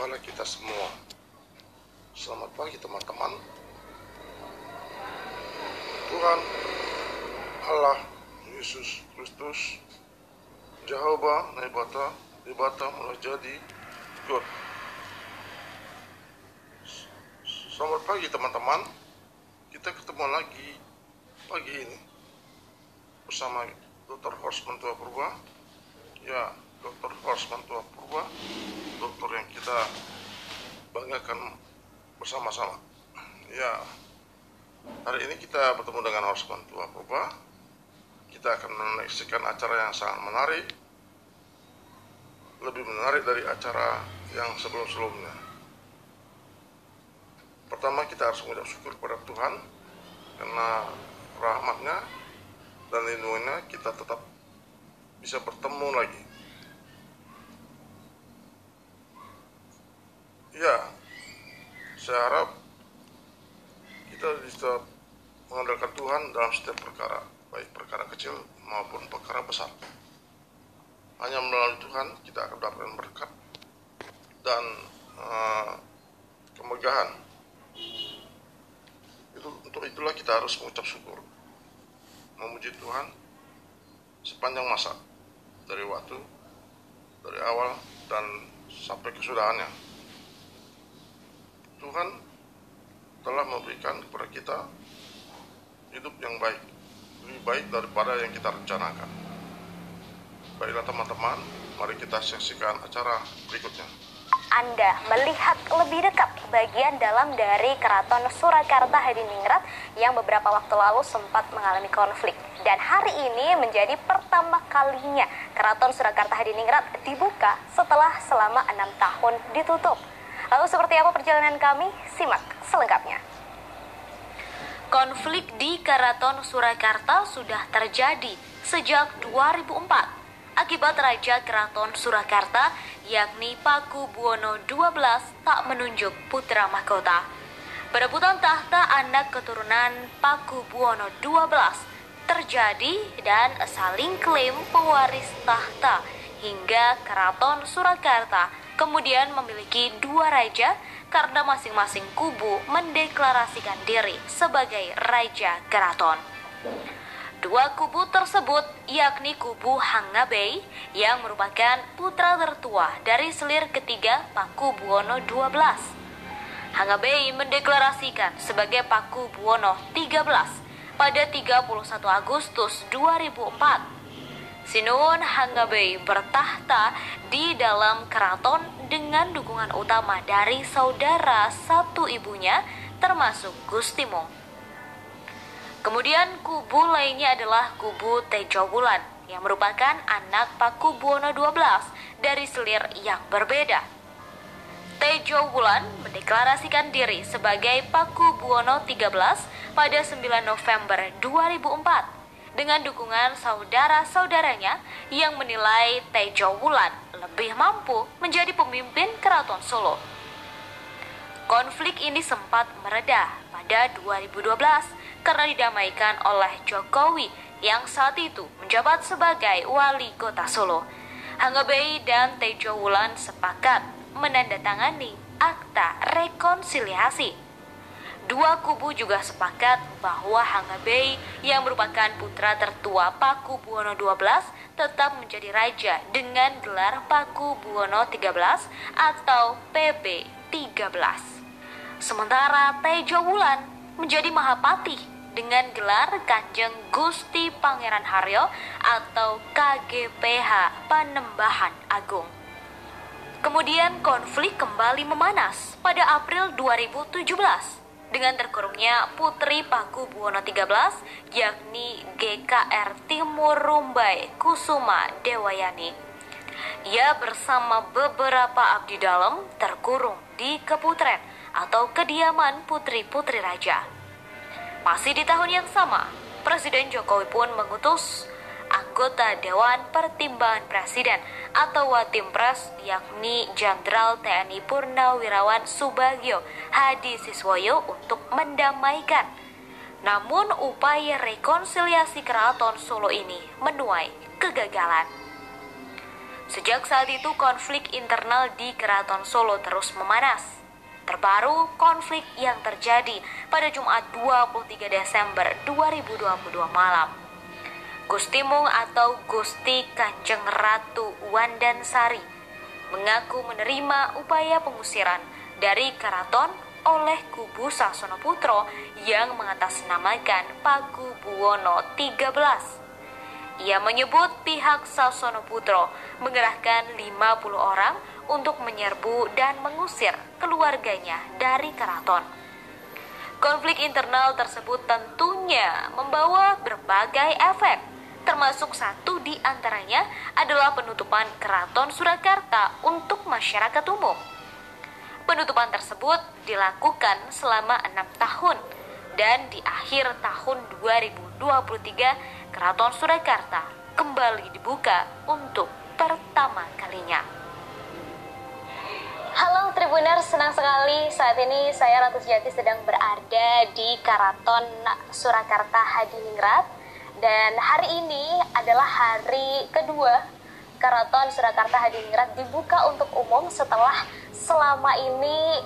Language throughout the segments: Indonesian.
segala kita semua. Selamat pagi teman-teman. Tuhan Allah Yesus Kristus Jehovah Nebata mulai jadi God. Selamat pagi teman-teman. Kita ketemu lagi pagi ini bersama Dr. Horsman Tua Purba. Ya, Dr. Horsman Tua Purba, dokter yang kita banggakan bersama-sama. Ya, hari ini kita bertemu dengan Horsman Tua Purba. Kita akan menyaksikan acara yang sangat menarik, lebih menarik dari acara yang sebelum-sebelumnya. Pertama, kita harus mengucap syukur kepada Tuhan karena rahmatnya dan lindungannya kita tetap bisa bertemu lagi. Ya, saya harap kita bisa mengandalkan Tuhan dalam setiap perkara, baik perkara kecil maupun perkara besar. Hanya melalui Tuhan kita akan mendapatkan berkat dan kemegahan. Untuk itulah kita harus mengucap syukur, memuji Tuhan sepanjang masa, dari waktu, dari awal dan sampai kesudahannya. Tuhan telah memberikan kepada kita hidup yang baik, lebih baik daripada yang kita rencanakan. Baiklah teman-teman, mari kita saksikan acara berikutnya. Anda melihat lebih dekat bagian dalam dari Keraton Surakarta Hadiningrat yang beberapa waktu lalu sempat mengalami konflik. Dan hari ini menjadi pertama kalinya Keraton Surakarta Hadiningrat dibuka setelah selama 6 tahun ditutup. Lalu seperti apa perjalanan kami? Simak selengkapnya. Konflik di Keraton Surakarta sudah terjadi sejak 2004. Akibat Raja Keraton Surakarta, yakni Pakubuwono XII tak menunjuk putra mahkota. Perebutan tahta anak keturunan Pakubuwono XII terjadi dan saling klaim pewaris tahta hingga Keraton Surakarta kemudian memiliki 2 raja karena masing-masing kubu mendeklarasikan diri sebagai Raja Keraton. 2 kubu tersebut yakni kubu Hangabei yang merupakan putra tertua dari selir ketiga Pakubuwono XII. Hangabei mendeklarasikan sebagai Pakubuwono XIII pada 31 Agustus 2004. Sinuhun Hangabei bertahta di dalam keraton dengan dukungan utama dari saudara satu ibunya termasuk Gusti Mong. Kemudian kubu lainnya adalah kubu Tejo Wulan yang merupakan anak Pakubuwono XII dari selir yang berbeda. Tejo Wulan mendeklarasikan diri sebagai Pakubuwono XIII pada 9 November 2004 dengan dukungan saudara-saudaranya yang menilai Tejo Wulan lebih mampu menjadi pemimpin Keraton Solo. Konflik ini sempat mereda pada 2012 karena didamaikan oleh Jokowi yang saat itu menjabat sebagai wali kota Solo. Hangabei dan Tejo Wulan sepakat menandatangani akta rekonsiliasi. 2 kubu juga sepakat bahwa Hangabei yang merupakan putra tertua Pakubuwono XII tetap menjadi raja dengan gelar Pakubuwono XIII atau PB13. Sementara Tejo Wulan menjadi Mahapati dengan gelar Kanjeng Gusti Pangeran Haryo atau KGPH Panembahan Agung. Kemudian konflik kembali memanas pada April 2017 dengan terkurungnya putri Pakubuwono XIII yakni GKR Timur Rumbai Kusuma Dewayani. Ia bersama beberapa abdi dalam terkurung di Keputren atau kediaman putri-putri raja. Masih di tahun yang sama, Presiden Jokowi pun mengutus anggota Dewan Pertimbangan Presiden atau Watimpres yakni Jenderal TNI Purnawirawan Subagio Hadi Siswoyo untuk mendamaikan. Namun upaya rekonsiliasi Keraton Solo ini menuai kegagalan. Sejak saat itu konflik internal di Keraton Solo terus memanas. Terbaru konflik yang terjadi pada Jumat 23 Desember 2022 malam. Gusti Mung atau Gusti Kanjeng Ratu Wandansari mengaku menerima upaya pengusiran dari keraton oleh kubu Sasono Putro yang mengatasnamakan Pakubuwono XIII. Ia menyebut pihak Sasono Putro mengerahkan 50 orang untuk menyerbu dan mengusir keluarganya dari keraton. Konflik internal tersebut tentunya membawa berbagai efek, termasuk satu di antaranya adalah penutupan Keraton Surakarta untuk masyarakat umum. Penutupan tersebut dilakukan selama 6 tahun dan di akhir tahun 2023 Keraton Surakarta kembali dibuka untuk pertama kalinya. Halo Tribuner, senang sekali saat ini saya Ratu Sejati sedang berada di Keraton Surakarta Hadiningrat dan hari ini adalah hari kedua Keraton Surakarta Hadiningrat dibuka untuk umum setelah selama ini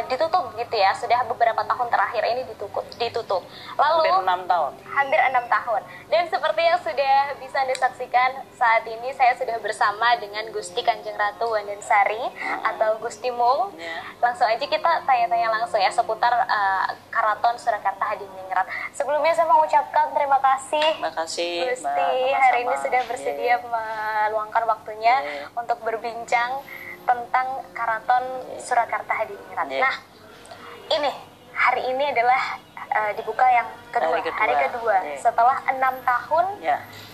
ditutup gitu ya, sudah beberapa tahun terakhir ini ditutup. Lalu hampir 6 tahun. Dan seperti yang sudah bisa Anda saksikan saat ini saya sudah bersama dengan Gusti Kanjeng Ratu Wandansari atau Gusti Mung. Langsung aja kita tanya-tanya langsung ya seputar Keraton Surakarta Hadiningrat. Sebelumnya saya mengucapkan terima kasih Gusti hari ini sudah bersedia meluangkan waktunya untuk berbincang tentang Keraton Surakarta Hadiningrat. Nah, ini hari ini adalah dibuka yang kedua, hari kedua setelah 6 tahun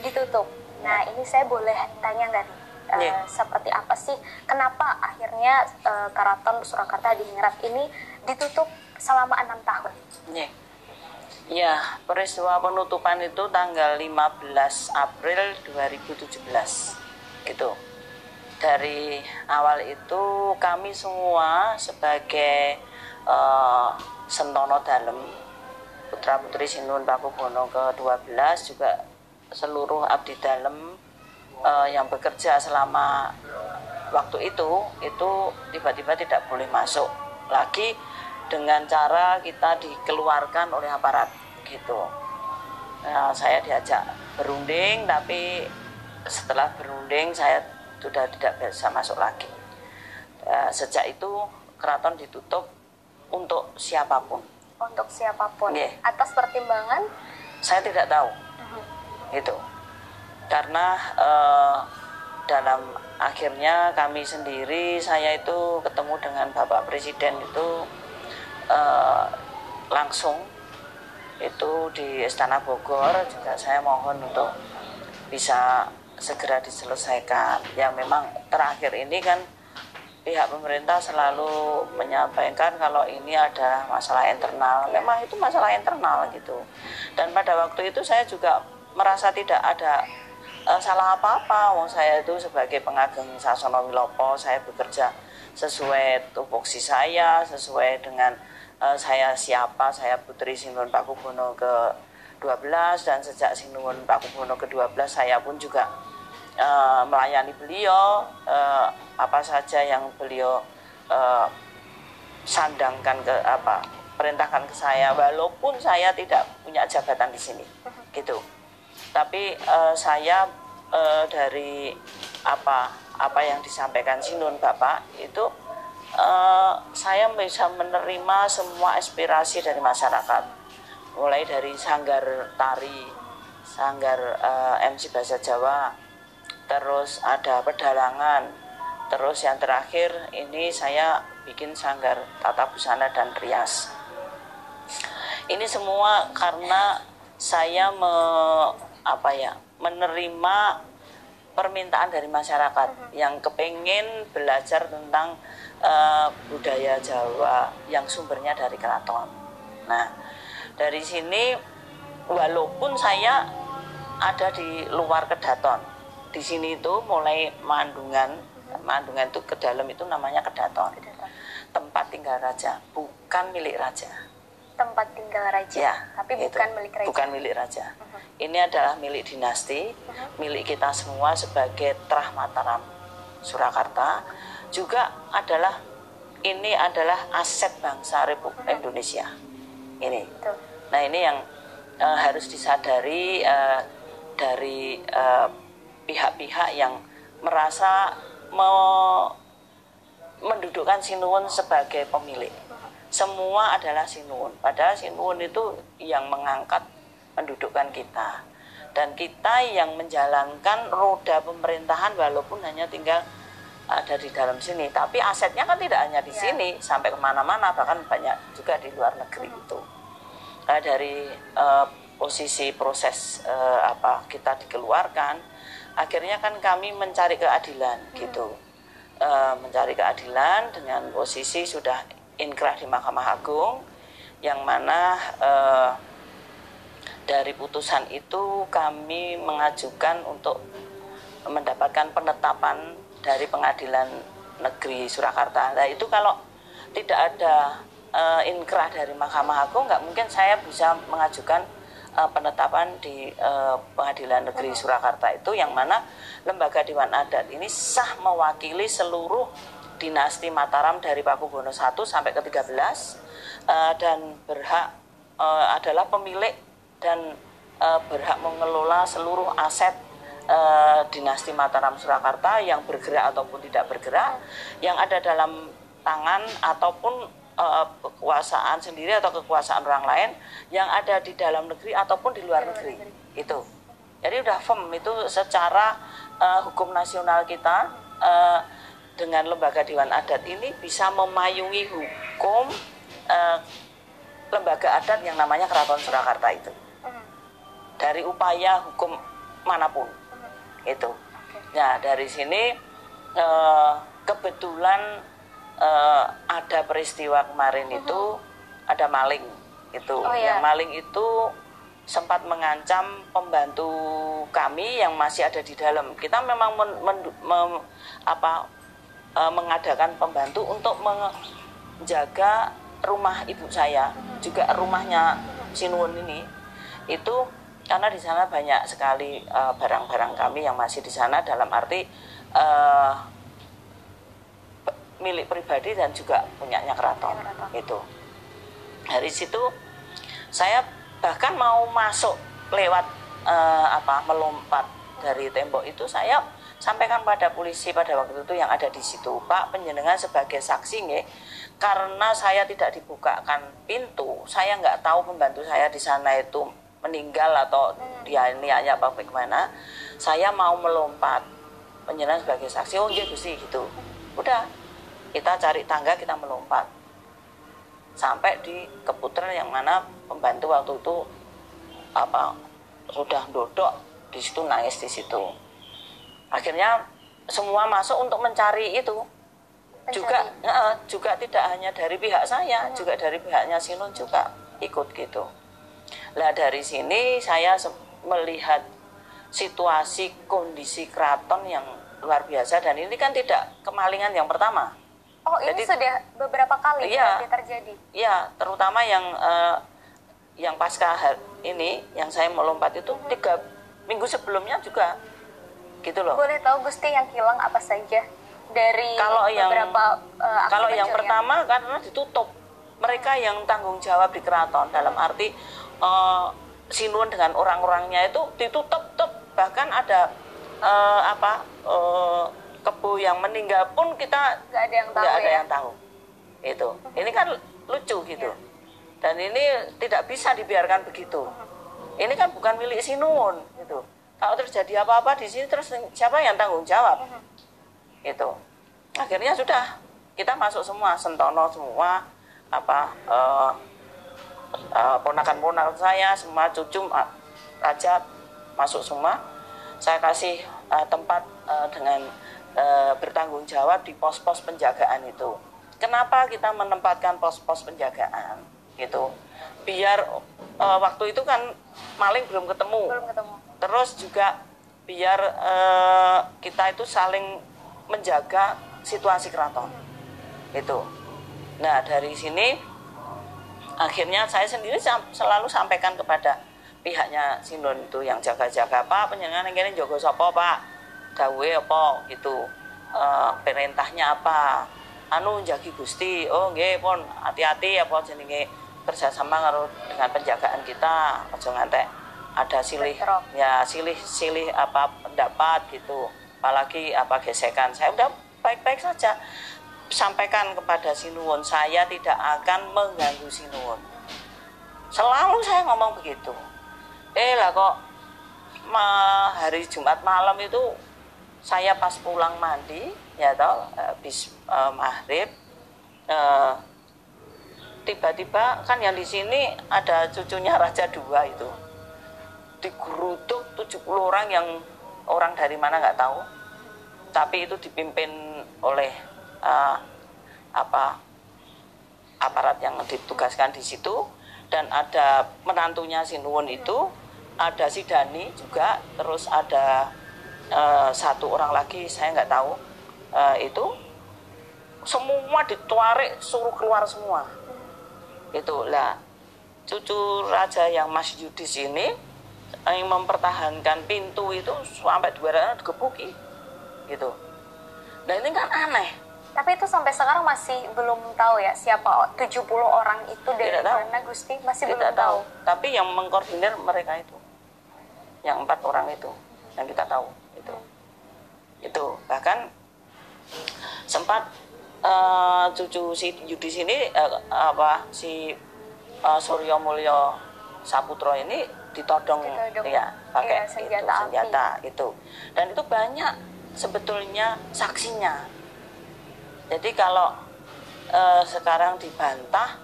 ditutup. Nah, ini saya boleh tanya nggak nih, seperti apa sih, kenapa akhirnya Keraton Surakarta Hadiningrat ini ditutup selama 6 tahun? Ya, peristiwa penutupan itu tanggal 15 April 2017, gitu. Dari awal itu kami semua sebagai Sentono Dalem, putra-putri Sinuhun Pakubuwono ke-12, juga seluruh abdi dalem yang bekerja selama waktu itu tiba-tiba tidak boleh masuk lagi dengan cara kita dikeluarkan oleh aparat gitu. Nah, saya diajak berunding, tapi setelah berunding saya sudah tidak bisa masuk lagi. Sejak itu keraton ditutup untuk siapapun. Untuk siapapun. Atas pertimbangan? Saya tidak tahu. Itu karena dalam akhirnya kami sendiri, saya itu ketemu dengan Bapak Presiden itu langsung itu di Istana Bogor, juga saya mohon untuk bisa segera diselesaikan. Ya memang terakhir ini kan pihak pemerintah selalu menyampaikan kalau ini ada masalah internal. Memang itu masalah internal gitu. Dan pada waktu itu saya juga merasa tidak ada salah apa-apa. Wong saya itu sebagai pengageng Sasono Wilopo, saya bekerja sesuai tupoksi saya, sesuai dengan saya siapa, saya putri Sinuhun Pakubuwono ke-12, dan sejak Sinuhun Pakubuwono ke-12 saya pun juga melayani beliau, apa saja yang beliau sandangkan perintahkan ke saya, walaupun saya tidak punya jabatan di sini, gitu. Tapi saya dari apa yang disampaikan Sinuhun Bapak itu, saya bisa menerima semua aspirasi dari masyarakat, mulai dari sanggar tari, sanggar MC Bahasa Jawa, terus ada pedalangan, terus yang terakhir ini saya bikin sanggar tata busana dan rias. Ini semua karena saya menerima permintaan dari masyarakat yang kepengen belajar tentang budaya Jawa yang sumbernya dari keraton. Nah, dari sini walaupun saya ada di luar Kedaton, di sini itu mulai Mandungan itu ke dalam itu namanya Kedaton. Tempat tinggal raja, bukan milik raja. Tempat tinggal raja, ya, tapi bukan milik raja. Bukan milik raja. Ini adalah milik dinasti, milik kita semua sebagai Trah Mataram. Surakarta juga ini adalah aset bangsa Republik Indonesia ini. Nah ini yang harus disadari dari pihak-pihak yang merasa mendudukkan Sinuwun sebagai pemilik. Semua adalah Sinuwun, padahal Sinuwun itu yang mengangkat mendudukkan kita, dan kita yang menjalankan roda pemerintahan walaupun hanya tinggal ada di dalam sini, tapi asetnya kan tidak hanya di sini, sampai kemana-mana, bahkan banyak juga di luar negeri itu. Dari posisi proses kita dikeluarkan, akhirnya kan kami mencari keadilan gitu, mencari keadilan dengan posisi sudah inkrah di Mahkamah Agung, yang mana dari putusan itu kami mengajukan untuk mendapatkan penetapan dari Pengadilan Negeri Surakarta. Nah itu kalau tidak ada inkrah dari Mahkamah Agung, nggak mungkin saya bisa mengajukan penetapan di Pengadilan Negeri Surakarta itu, yang mana lembaga Dewan Adat ini sah mewakili seluruh dinasti Mataram dari Pakubuwono I sampai ke-13, dan berhak adalah pemilik dan berhak mengelola seluruh aset dinasti Mataram Surakarta yang bergerak ataupun tidak bergerak, yang ada dalam tangan ataupun kekuasaan sendiri atau kekuasaan orang lain, yang ada di dalam negeri ataupun di luar negeri. Itu jadi udah firm itu secara hukum nasional kita, dengan lembaga Dewan Adat ini bisa memayungi hukum lembaga adat yang namanya Keraton Surakarta itu dari upaya hukum manapun itu. Nah dari sini kebetulan ada peristiwa kemarin itu, ada maling itu. Yang maling itu sempat mengancam pembantu kami yang masih ada di dalam. Kita memang mengadakan pembantu untuk menjaga rumah ibu saya, juga rumahnya Sinuwun ini. Itu karena di sana banyak sekali barang-barang kami yang masih di sana, dalam arti milik pribadi dan juga punyanya keraton. Itu dari situ saya bahkan mau masuk lewat melompat dari tembok itu, saya sampaikan pada polisi pada waktu itu yang ada di situ, Pak, panjenengan sebagai saksi nggih, karena saya tidak dibukakan pintu, saya nggak tahu pembantu saya di sana itu meninggal atau dia niatnya apa bagaimana, saya mau melompat, panjenengan sebagai saksi. Oh nggih Gusti gitu. Udah, kita cari tangga, kita melompat sampai di Keputren, yang mana pembantu waktu itu sudah dodok di situ, nangis di situ. Akhirnya semua masuk untuk mencari itu. Juga tidak hanya dari pihak saya, juga dari pihaknya Sinuwun juga ikut gitu. Lah dari sini saya melihat situasi kondisi keraton yang luar biasa, dan ini kan tidak kemalingan yang pertama. Oh, ini jadi, sudah beberapa kali terjadi. Iya, terutama yang pasca ini yang saya melompat itu 3 minggu sebelumnya juga. Gitu loh. Boleh tahu Gusti yang hilang apa saja dari beberapa kalau yang pertama karena ditutup, mereka yang tanggung jawab di keraton, dalam arti Sinuwun dengan orang-orangnya itu ditutup, bahkan ada kebo yang meninggal pun kita nggak ada yang tahu. Itu ini kan lucu gitu, dan ini tidak bisa dibiarkan begitu. Ini kan bukan milik Sinuwun gitu. Kalau terjadi apa-apa di sini, terus siapa yang tanggung jawab? Itu. Akhirnya sudah kita masuk semua, Sentono semua, ponakan-ponakan saya, semua cucu, Raja masuk semua. Saya kasih tempat dengan bertanggung jawab di pos-pos penjagaan itu. Kenapa kita menempatkan pos-pos penjagaan? Gitu. Biar waktu itu kan maling belum ketemu. Terus juga biar kita itu saling menjaga situasi keraton. Itu. Nah, dari sini akhirnya saya sendiri selalu sampaikan kepada pihaknya Sinuwun itu yang jaga-jaga, Pak, panjenengan ngene njogo sapa, Pak? Dawe apa gitu. perintahnya apa, anu jagi Gusti, oh nggih pun hati-hati apa jenenge kerjasama karo dengan penjagaan kita, aja ngantek ada silih ya silih apa pendapat gitu, apalagi apa gesekan. Saya udah baik-baik saja sampaikan kepada Sinuwun, saya tidak akan mengganggu Sinuwun, selalu saya ngomong begitu. Lah kok hari Jumat malam itu saya pas pulang mandi ya toh habis maghrib, tiba-tiba kan yang di sini ada cucunya Raja Dua itu digeruduk 70 orang, yang orang dari mana nggak tahu, tapi itu dipimpin oleh aparat yang ditugaskan di situ, dan ada menantunya Sinuwun itu, ada si Dani juga, terus ada satu orang lagi saya nggak tahu, itu semua ditarik suruh keluar semua. Itulah cucu raja yang Mas Yudis ini yang mempertahankan pintu itu sampai 200 digebuki gitu. Nah ini kan aneh. Tapi itu sampai sekarang masih belum tahu ya siapa 70 orang itu dari mana, Gusti? Masih tidak belum tahu. Tapi yang mengkoordinir mereka itu, yang 4 orang itu yang kita tahu itu bahkan sempat cucu si Yudis ini si Suryo Mulyo Saputro ini ditodong ya pakai senjata itu, dan itu banyak sebetulnya saksinya. Jadi kalau sekarang dibantah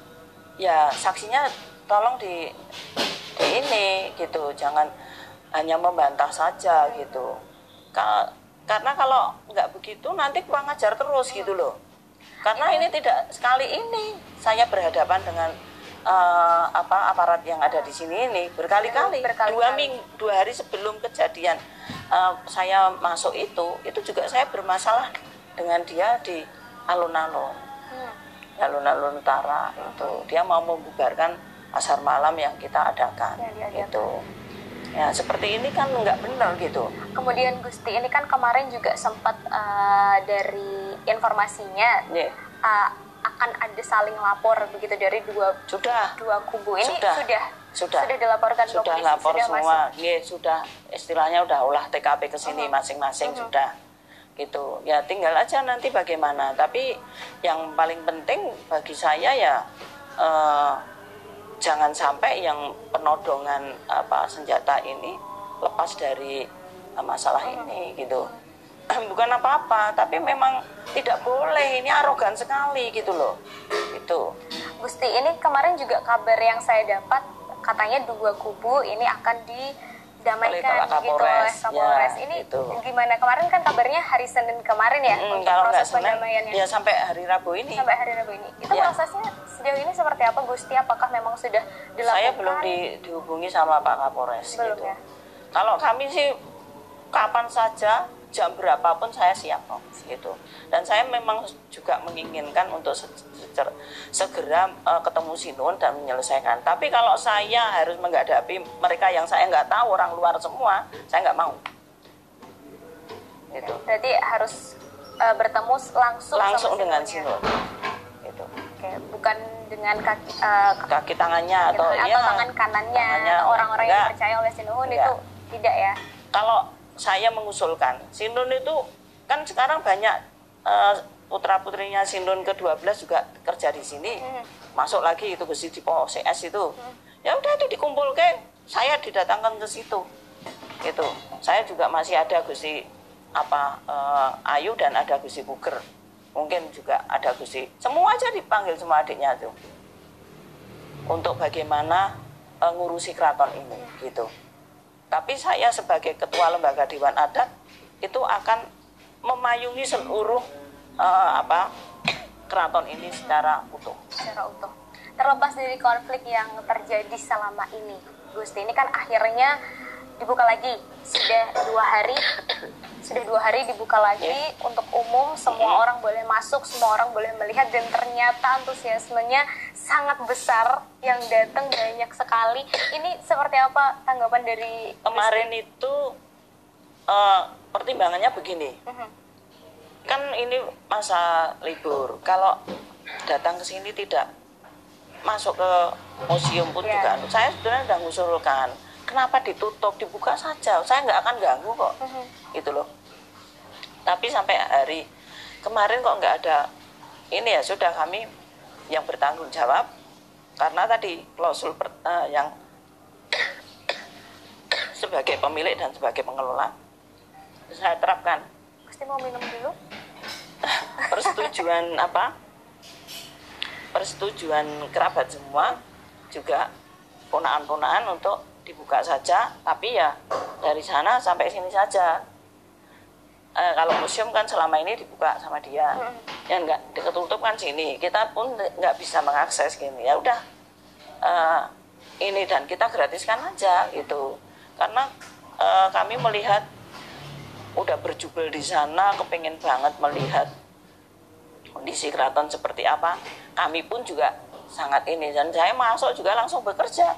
ya saksinya tolong di ini gitu, jangan hanya membantah saja gitu. Karena kalau nggak begitu nanti kurang ajar terus gitu loh. Karena ini tidak sekali ini saya berhadapan dengan aparat yang ada di sini ini berkali-kali. 2 hari sebelum kejadian saya masuk itu juga saya bermasalah dengan dia di alun-alun, alun-alun utara itu. Dia mau membubarkan asar malam yang kita adakan itu. Ya seperti ini kan nggak benar gitu. Kemudian Gusti, ini kan kemarin juga sempat dari informasinya akan ada saling lapor begitu dari dua kubu ini. Sudah dilaporkan ke polisi, lapor semua. Sudah, istilahnya udah olah TKP ke sini masing-masing sudah gitu. Ya tinggal aja nanti bagaimana. Tapi yang paling penting bagi saya ya jangan sampai yang penodongan senjata ini lepas dari masalah ini gitu. Bukan apa-apa, tapi memang tidak boleh, ini arogan sekali gitu loh. Itu. Gusti, ini kemarin juga kabar yang saya dapat katanya 2 kubu ini akan didamaikan gitu oleh Kapolres. Ya, ini itu. Gimana? Kemarin kan kabarnya hari Senin kemarin ya untuk kalau proses Senin, pendamaiannya. ya sampai hari Rabu ini. Itu prosesnya sejauh ini seperti apa, Gusti? Apakah memang sudah dilakukan? Saya belum dihubungi sama Pak Kapolres gitu. Ya? Kalau kami sih kapan saja, jam berapapun saya siap kok gitu. Dan saya memang juga menginginkan untuk segera ketemu Sinuwun dan menyelesaikan. Tapi kalau saya harus menghadapi mereka yang saya nggak tahu, orang luar semua, saya nggak mau. Gitu. Berarti harus bertemu langsung dengan Sinuwun. Gitu. Oke, bukan dengan kaki tangannya atau tangan kanannya orang-orang yang dipercaya oleh Sinuwun itu tidak ya. Kalau saya mengusulkan, Sinuwun itu kan sekarang banyak putra-putrinya Sinuwun ke-12 juga kerja di sini. Masuk lagi itu Gusti Dipo CS itu. Ya udah itu dikumpulkan, saya didatangkan ke situ. Gitu. Saya juga masih ada Gusti Ayu dan ada Gusti Puger. Mungkin juga ada Gusti. Semua aja dipanggil semua adiknya tuh. Untuk bagaimana ngurusi keraton ini gitu. Tapi saya sebagai ketua lembaga Dewan Adat itu akan memayungi seluruh keraton ini secara utuh. Terlepas dari konflik yang terjadi selama ini, Gusti, ini kan akhirnya dibuka lagi. Sudah 2 hari dibuka lagi untuk umum, semua orang boleh masuk, semua orang boleh melihat, dan ternyata antusiasmenya sangat besar, yang datang banyak sekali. Ini seperti apa tanggapan dari kemarin itu? Pertimbangannya begini, kan ini masa libur. Kalau datang ke sini tidak masuk ke museum pun juga. Saya sebenarnya sudah mengusulkan, kenapa ditutup, dibuka saja. Saya nggak akan ganggu kok, gitu loh. Tapi sampai hari kemarin kok nggak ada ini ya sudah kami yang bertanggung jawab karena tadi klausul yang sebagai pemilik dan sebagai pengelola saya terapkan. Gusti mau minum dulu? Persetujuan kerabat semua juga ponaan-ponaan untuk dibuka saja, tapi ya dari sana sampai sini saja. Kalau museum kan selama ini dibuka sama dia, yang nggak diketutup kan sini. Kita pun nggak bisa mengakses gini. Ya udah ini dan kita gratiskan aja gitu. Karena kami melihat udah berjubel di sana, kepengen banget melihat kondisi keraton seperti apa. Kami pun juga sangat ini dan saya masuk juga langsung bekerja.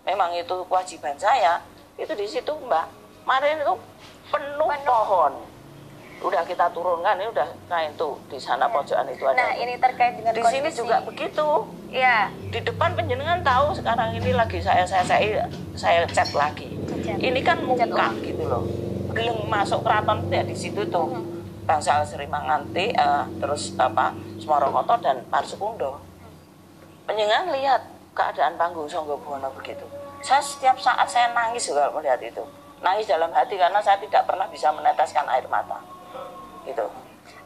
Memang itu kewajiban saya. Itu di situ Mbak. Kemarin itu penuh pohon. Udah kita turunkan, ini udah kain tuh di sana pojokan itu ada. Nah ini terkait dengan di kondisi. sini juga begitu. Iya. Di depan penjenengan tahu sekarang ini lagi saya cat lagi. Ini kan muka gitu loh. Belum masuk keraton ya di situ tuh. Bangsal Srimanganti, terus Smorokoto dan Marsukundo. Penjenengan lihat keadaan panggung Sanggabuana begitu. Saya setiap saat saya nangis juga melihat itu. Nangis dalam hati karena saya tidak pernah bisa meneteskan air mata. Gitu.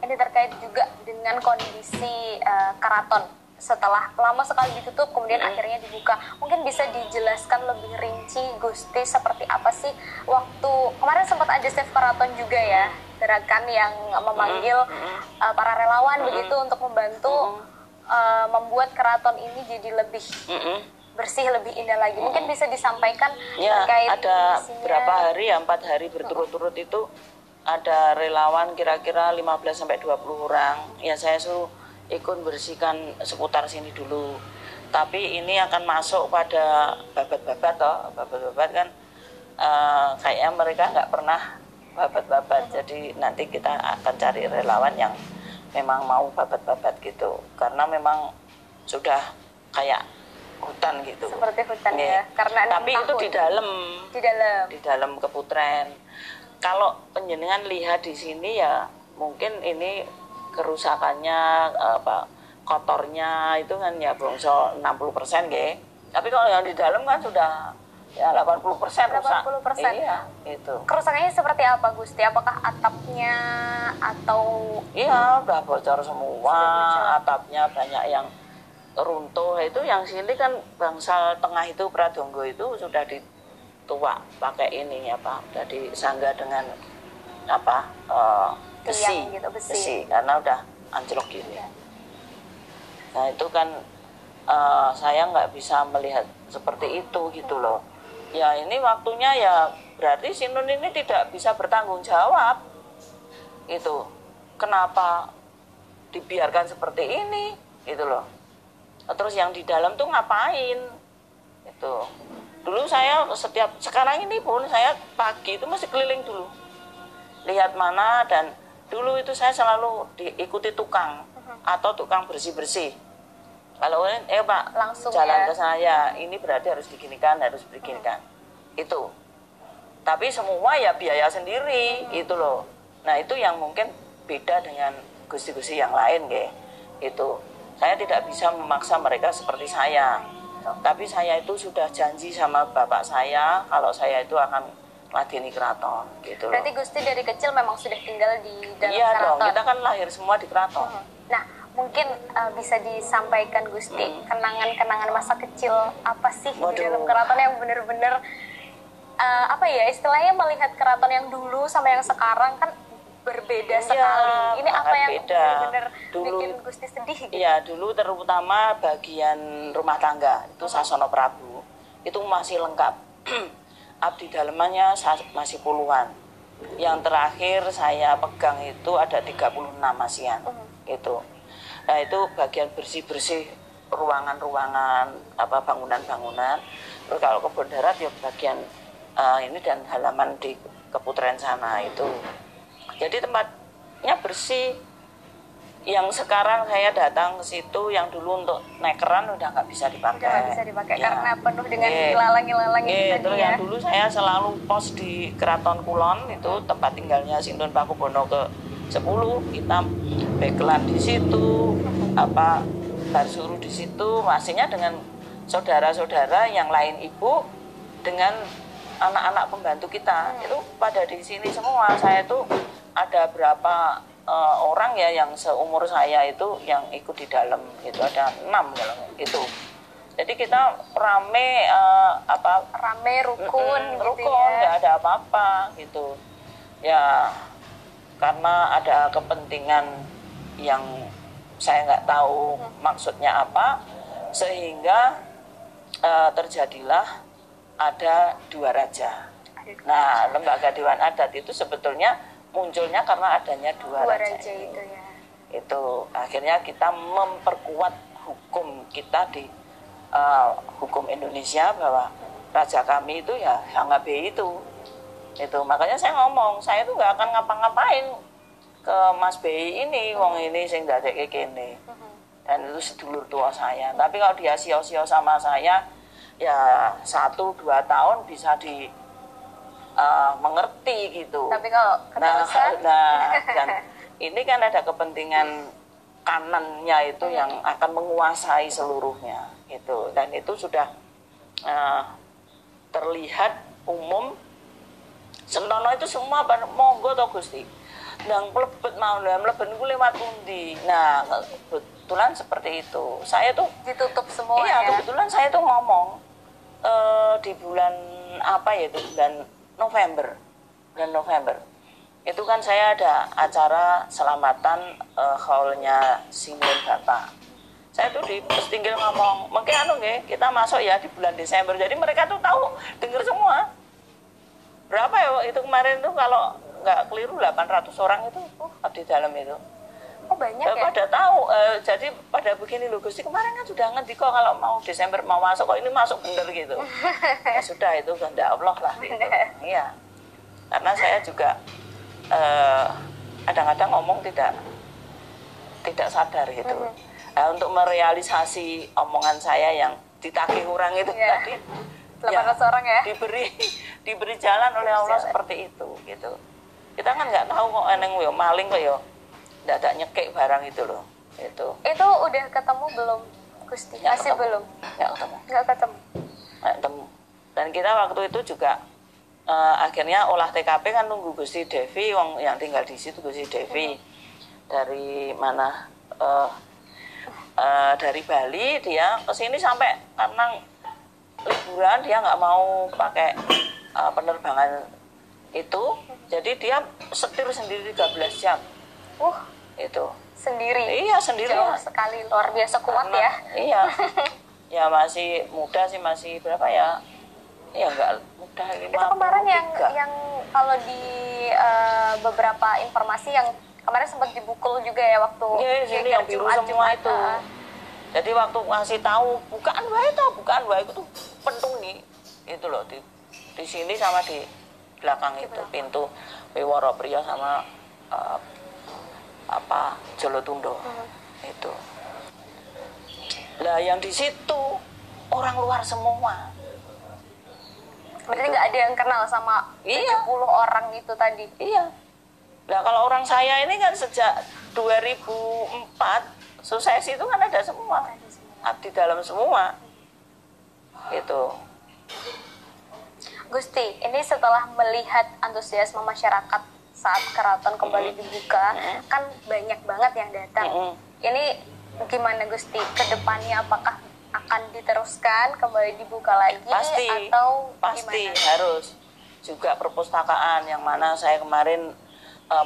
Ini terkait juga dengan kondisi keraton setelah lama sekali ditutup kemudian akhirnya dibuka. Mungkin bisa dijelaskan lebih rinci Gusti seperti apa sih waktu kemarin sempat ada Chef Keraton juga ya, gerakan yang memanggil para relawan begitu untuk membantu membuat keraton ini jadi lebih bersih, lebih indah lagi. Mungkin bisa disampaikan ya, terkait ada kondisinya. berapa hari ya, 4 hari berturut-turut itu ada relawan kira-kira 15-20 orang. Ya saya suruh ikut bersihkan seputar sini dulu. Tapi ini akan masuk pada babat-babat toh. Babat-babat kan kayaknya mereka nggak pernah babat-babat. Jadi nanti kita akan cari relawan yang memang mau babat-babat gitu. Karena memang sudah kayak hutan gitu. Seperti hutan ya. Karena tapi itu di dalam Keputren. Kalau penjenengan lihat di sini ya mungkin ini kerusakannya kotornya itu kan ya bongso 60% nggih. Tapi kalau yang di dalam kan sudah ya 80% rusak. 80%. Iya, itu. Kerusakannya seperti apa Gusti? Apakah atapnya atau iya udah bocor semua, atapnya banyak yang runtuh. Itu yang sini kan bangsal tengah itu Pradonggo itu sudah dituak pakai ini udah disangga dengan besi, gitu, besi karena udah anjlok gini. Nah itu kan saya nggak bisa melihat seperti itu gitu loh. Ya ini waktunya ya berarti Sinun ini tidak bisa bertanggung jawab. Itu kenapa dibiarkan seperti ini gitu loh. Terus yang di dalam tuh ngapain? Itu. Dulu saya sekarang ini pun saya pagi itu masih keliling dulu. Lihat mana dan dulu itu saya selalu diikuti tukang atau tukang bersih-bersih. Kalau Pak langsung jalan ke saya, ini berarti harus diginikan, harus beginikan. Itu. Tapi semua ya biaya sendiri, itu loh. Nah, itu yang mungkin beda dengan gusti-gusti yang lain, nggih. Itu. Saya tidak bisa memaksa mereka seperti saya. Tapi saya itu sudah janji sama bapak saya kalau saya itu akan ladeni keraton gitu loh. Berarti Gusti dari kecil memang sudah tinggal di dalam iya keraton. Dong, kita kan lahir semua di keraton. Nah, mungkin bisa disampaikan Gusti kenangan-kenangan masa kecil apa sih di dalam keraton yang benar-benar istilahnya melihat keraton yang dulu sama yang sekarang kan berbeda sekali. Ini apa yang benar-benar bikin Gusti sedih gitu? Iya, dulu terutama bagian rumah tangga itu Sasono Prabu itu masih lengkap. Abdi dalemannya masih puluhan. Yang terakhir saya pegang itu ada 36 masihan. Itu. Nah, itu bagian bersih-bersih ruangan-ruangan, bangunan-bangunan. Terus kalau kebun darat ya bagian ini dan halaman di Keputren sana itu. Jadi tempatnya bersih, yang sekarang saya datang ke situ, yang dulu untuk naik keran udah nggak bisa dipakai. Udah nggak bisa dipakai Ya. karena penuh dengan Iya. ilalang-ilalang itu Iya, tadi terus ya. yang dulu saya selalu pos di Keraton Kulon, itu tempat tinggalnya Sindun Pakubono ke-10. Kita bekelan di situ, barsuru di situ, masihnya dengan saudara-saudara yang lain ibu, dengan anak-anak pembantu kita. Itu pada di sini semua. Saya itu ada berapa orang ya yang seumur saya itu yang ikut di dalam, itu ada 6 kalau itu. Jadi kita rame Rame, rukun gitu rukun, ya. nggak ada apa-apa gitu ya, karena ada kepentingan yang saya nggak tahu maksudnya apa, sehingga terjadilah ada 2 raja. Nah, lembaga Dewan Adat itu sebetulnya munculnya karena adanya 2 Dua raja raja itu ya. Itu akhirnya kita memperkuat hukum kita di hukum Indonesia, bahwa raja kami itu ya Sangga B itu. Makanya saya ngomong, saya itu nggak akan ngapa-ngapain ke Mas B ini, wong ini sing dadeke kene. Dan itu sedulur tua saya. Tapi kalau dia sio-sio sama saya, ya 1-2 tahun bisa di mengerti gitu. Tapi kalau keterusan Dan ini kan ada kepentingan kanannya itu yang akan menguasai seluruhnya gitu. Dan itu sudah terlihat umum. Sentono itu semua monggo to Gusti. Ndang mlebet mau mleben ku lewat pundi. Nah, kebetulan seperti itu. Saya tuh ditutup semua iya, ya. kebetulan saya tuh ngomong di bulan apa ya itu, bulan November. Itu kan saya ada acara selamatan haulnya Singun Bapak. Saya tuh di Pestinggil ngomong, mungkin kita masuk ya di bulan Desember. Jadi mereka tuh tahu, dengar semua. Berapa ya itu kemarin tuh, kalau nggak keliru 800 orang itu di dalam itu. Oh banyak ya? Pada tahu, jadi pada begini loh Gusti, kemarin kan sudah ngerti kok kalau mau Desember mau masuk, kok ini masuk bener gitu. Ya sudah, itu kehendak Allah lah gitu. Iya, karena saya juga kadang-kadang ngomong tidak sadar gitu. Untuk merealisasi omongan saya yang ditagih orang itu tadi, 800 orang ya? diberi jalan oleh Allah seperti itu gitu. Kita kan nggak tahu kok eneng yo maling kok yo ada nyekek barang itu loh. Itu udah ketemu belum Gusti? Masih belum? Nggak ketemu. Dan kita waktu itu juga akhirnya olah TKP kan nunggu Gusti Devi, wong yang tinggal di situ Gusti Devi dari mana, dari Bali, dia kesini sampai karena liburan dia nggak mau pakai penerbangan itu, jadi dia setir sendiri 13 jam. Itu Sendiri? Iya, sendiri. Jauh sekali, luar biasa kuat ya. Iya. Ya masih muda sih, masih berapa ya? Ya enggak muda, 53. Itu kemarin yang kalau di beberapa informasi yang kemarin sempat dibukul juga ya waktu sini yang biru semua itu. Jadi waktu ngasih tahu bukaan wae itu pentung nih. Itu loh di sini sama di belakang itu pintu Wiworo Priya sama Jolotundo itu. Lah yang di situ orang luar semua. Berarti nggak ada yang kenal sama 70 orang itu tadi? Iya. Nah kalau orang saya ini kan sejak 2004 suksesi itu kan ada semua, abdi dalam semua. Itu. Gusti, ini setelah melihat antusiasme masyarakat saat keraton kembali dibuka, kan banyak banget yang datang. Ini gimana Gusti, kedepannya apakah akan diteruskan kembali dibuka lagi? Pasti gimana? Harus. Juga perpustakaan yang mana saya kemarin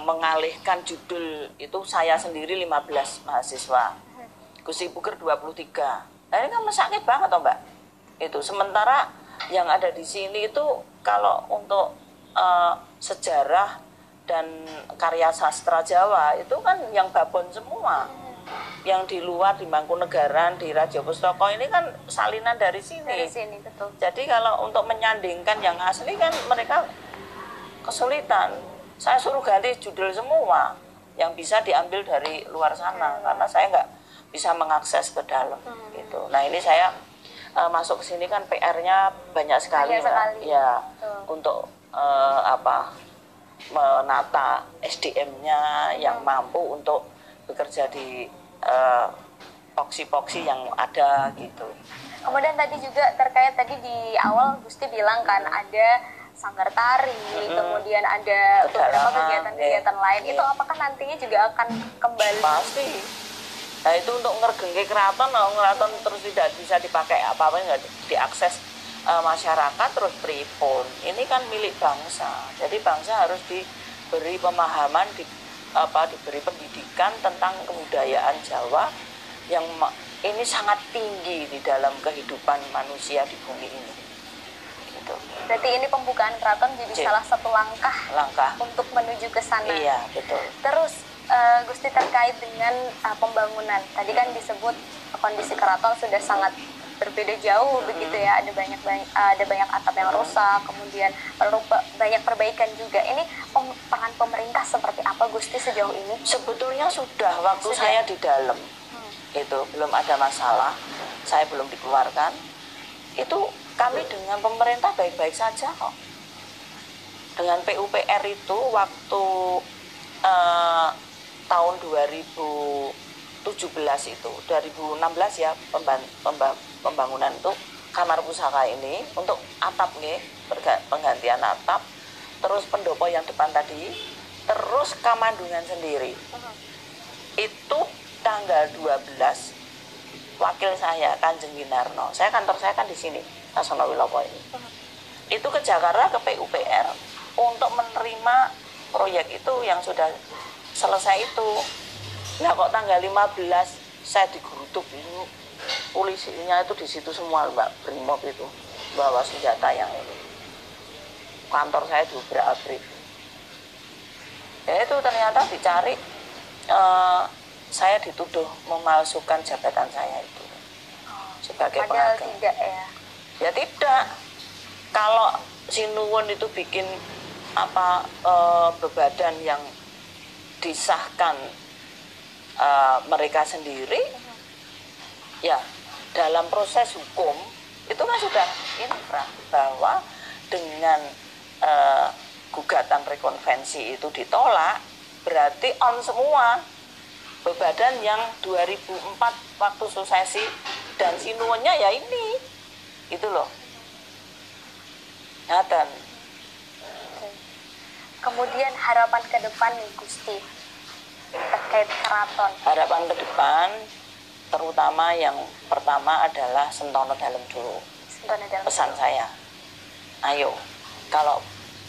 mengalihkan judul itu saya sendiri 15 mahasiswa, Gusti Puger 23. Nah ini kan sakit banget toh Mbak. Itu sementara yang ada di sini itu kalau untuk sejarah dan karya sastra Jawa itu kan yang babon semua. Yang di luar di Mangkunegaran, di Raja Pustaka ini kan salinan dari sini. Dari sini, betul. Jadi kalau untuk menyandingkan yang asli kan mereka kesulitan. Saya suruh ganti judul semua. yang bisa diambil dari luar sana karena saya nggak bisa mengakses ke dalam gitu. Nah ini saya masuk ke sini kan PR-nya banyak sekali, Banyak sekali. ya Betul. untuk menata SDM-nya yang mampu untuk bekerja di poksi-poksi yang ada gitu. Kemudian tadi juga terkait tadi di awal Gusti bilang kan ada sanggar tari, kemudian ada beberapa Pedalangan, kegiatan-kegiatan lain. ya. Itu apakah nantinya juga akan kembali? Pasti. Nah itu untuk ngergengke keraton, keraton terus tidak bisa dipakai apa-apa, nggak diakses masyarakat terus pripun. Ini kan milik bangsa. Jadi bangsa harus diberi pemahaman, diberi pendidikan tentang kebudayaan Jawa yang ini sangat tinggi di dalam kehidupan manusia di bumi ini. Gitu. Berarti ini pembukaan keraton jadi salah satu langkah untuk menuju ke sana. Iya, betul. Terus Gusti terkait dengan pembangunan, tadi kan disebut kondisi keraton sudah sangat berbeda jauh begitu ya, ada banyak atap yang rusak, kemudian perlu banyak perbaikan juga. Ini peran pemerintah seperti apa Gusti sejauh ini? Sebetulnya sudah waktu saya di dalam itu belum ada masalah, saya belum dikeluarkan. Itu kami dengan pemerintah baik-baik saja kok. Dengan PUPR itu waktu tahun 2017 itu 2016 ya pembangunan itu kamar pusaka ini untuk atap nih, penggantian atap, terus pendopo yang depan tadi, terus kamandungan sendiri. Itu tanggal 12 wakil saya Kanjeng Winarno, kantor saya kan di sini Sasono Wilopo ini, itu ke Jakarta ke PUPR untuk menerima proyek itu yang sudah selesai itu. Nah kok tanggal 15 saya digeruduk itu, polisinya itu di situ semua Mbak, Brimob itu bawa senjata yang ini. Kantor saya diobrak-abrik. Ya itu ternyata dicari, saya dituduh memalsukan jabatan saya itu sebagai Padahal pengageng. tidak ya. Ya tidak. Kalau Sinuwun itu bikin bebadan yang disahkan mereka sendiri, ya dalam proses hukum itu kan sudah inkrah bahwa dengan gugatan rekonvensi itu ditolak, berarti on semua bebadan yang 2004 waktu suksesi dan Sinuwunnya ya ini, itu loh. Nyatan. Kemudian harapan ke depan nih Gusti terkait keraton. Harapan ke depan terutama yang pertama adalah Sentono Dalem dulu. Sentono Dalem. Pesan saya, ayo kalau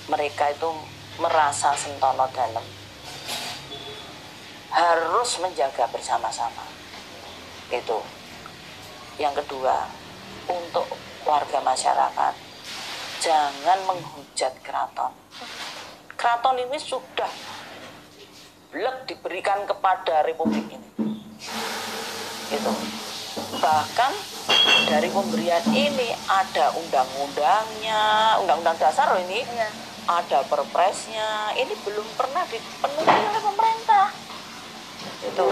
mereka itu merasa Sentono Dalem harus menjaga bersama-sama. Itu. Yang kedua, untuk warga masyarakat jangan menghujat keraton. Keraton ini sudah blek diberikan kepada Republik ini. Itu. Bahkan dari pemberian ini ada undang-undangnya, undang-undang dasar loh ini, Iya. ada perpresnya, ini belum pernah dipenuhi oleh pemerintah. Itu.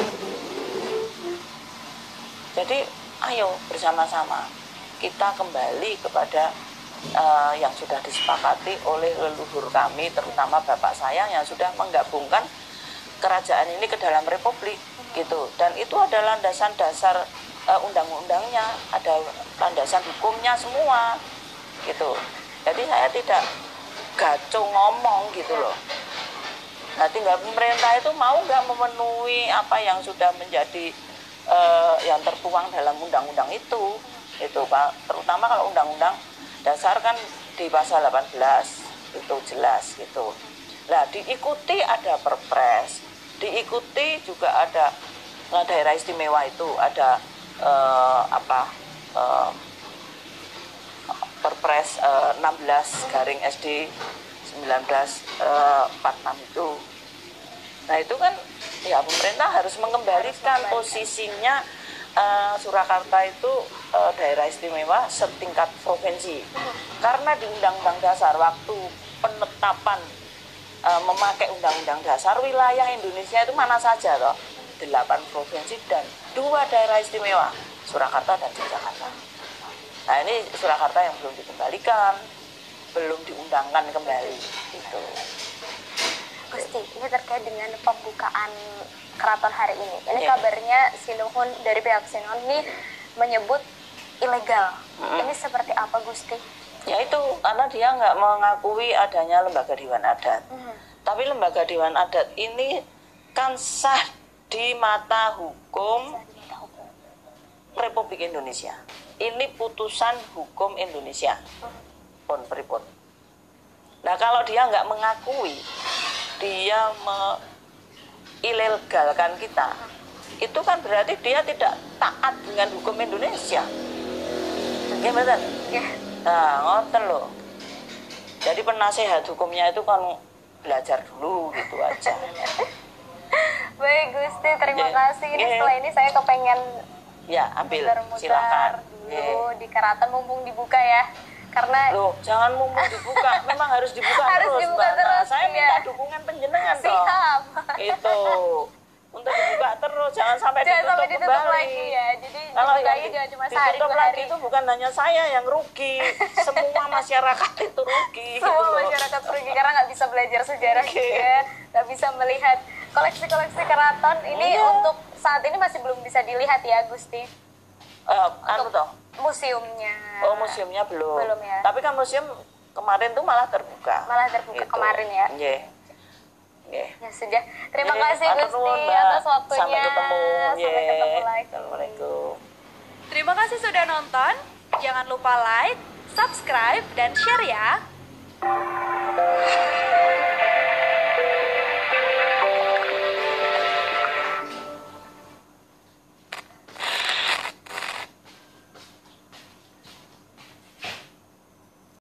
Jadi ayo bersama-sama kita kembali kepada yang sudah disepakati oleh leluhur kami, terutama bapak saya yang sudah menggabungkan kerajaan ini ke dalam republik gitu. Dan itu ada landasan dasar undang-undangnya, ada landasan hukumnya semua gitu. Jadi saya tidak gaco ngomong gitu loh. Nah tinggal pemerintah itu mau nggak memenuhi apa yang sudah menjadi yang tertuang dalam undang-undang itu Pak. Terutama kalau undang-undang dasar kan di pasal 18 itu jelas gitu. Nah diikuti ada perpres, diikuti juga ada daerah istimewa itu ada perpres 16 garing SD 1946 itu. Nah itu kan ya pemerintah harus mengembalikan posisinya Surakarta itu daerah istimewa setingkat provinsi. Karena di Undang-Undang Dasar waktu penetapan memakai Undang-Undang Dasar, wilayah Indonesia itu mana saja toh? 8 provinsi dan 2 daerah istimewa, Surakarta dan Yogyakarta. Nah ini Surakarta yang belum dikembalikan, belum diundangkan kembali gitu. Gusti, ini terkait dengan pembukaan keraton hari ini. Ini Iya. kabarnya Sinuhun dari pihak Sinuhun ini menyebut ilegal. Ini seperti apa, Gusti? Ya itu karena dia nggak mengakui adanya lembaga Dewan Adat. Tapi lembaga Dewan Adat ini kan sah di mata hukum Republik Indonesia. Ini putusan hukum Indonesia. Pun pripun. Nah kalau dia nggak mengakui, dia ilegalkan kita, itu kan berarti dia tidak taat dengan hukum Indonesia. Gimana? Nah, ngoten loh. Jadi penasehat hukumnya itu kan belajar dulu gitu aja. Baik, Gusti, terima Iya. kasih. Ini Iya. setelah ini saya kepengen Ya, ambil. muter-muter Silakan. dulu di keraton mumpung dibuka ya. Karena Loh, jangan mumpung dibuka. Memang harus dibuka Harus terus, dibuka Mbak. Nah, terus, saya iya. minta dukungan penjenengan dong. siap. Itu. Untuk dibuka terus, jangan sampai Jangan sampai ditutup ditutup kembali. lagi ya. Jadi Kalau dibukanya yang jangan cuma sehari ditutup 2 lagi hari. itu bukan hanya saya yang rugi, semua masyarakat itu rugi. gitu Semua loh. masyarakat rugi karena nggak bisa belajar sejarah Oke. juga, nggak bisa melihat koleksi-koleksi keraton. Ini Iya. untuk saat ini masih belum bisa dilihat ya, Gusti. Anu toh. Museumnya. Oh, museumnya belum. Belum ya. Tapi kan museum kemarin tuh malah terbuka. Malah terbuka Gitu. kemarin ya. Nggih. Nggih. Ya sudah. Terima Nggih, kasih matur Gusti nuwun, Mbak. atas waktunya. Sampai ketemu. Sampai ketemu Nggih. lagi. Assalamualaikum. Terima kasih sudah nonton. Jangan lupa like, subscribe, dan share ya.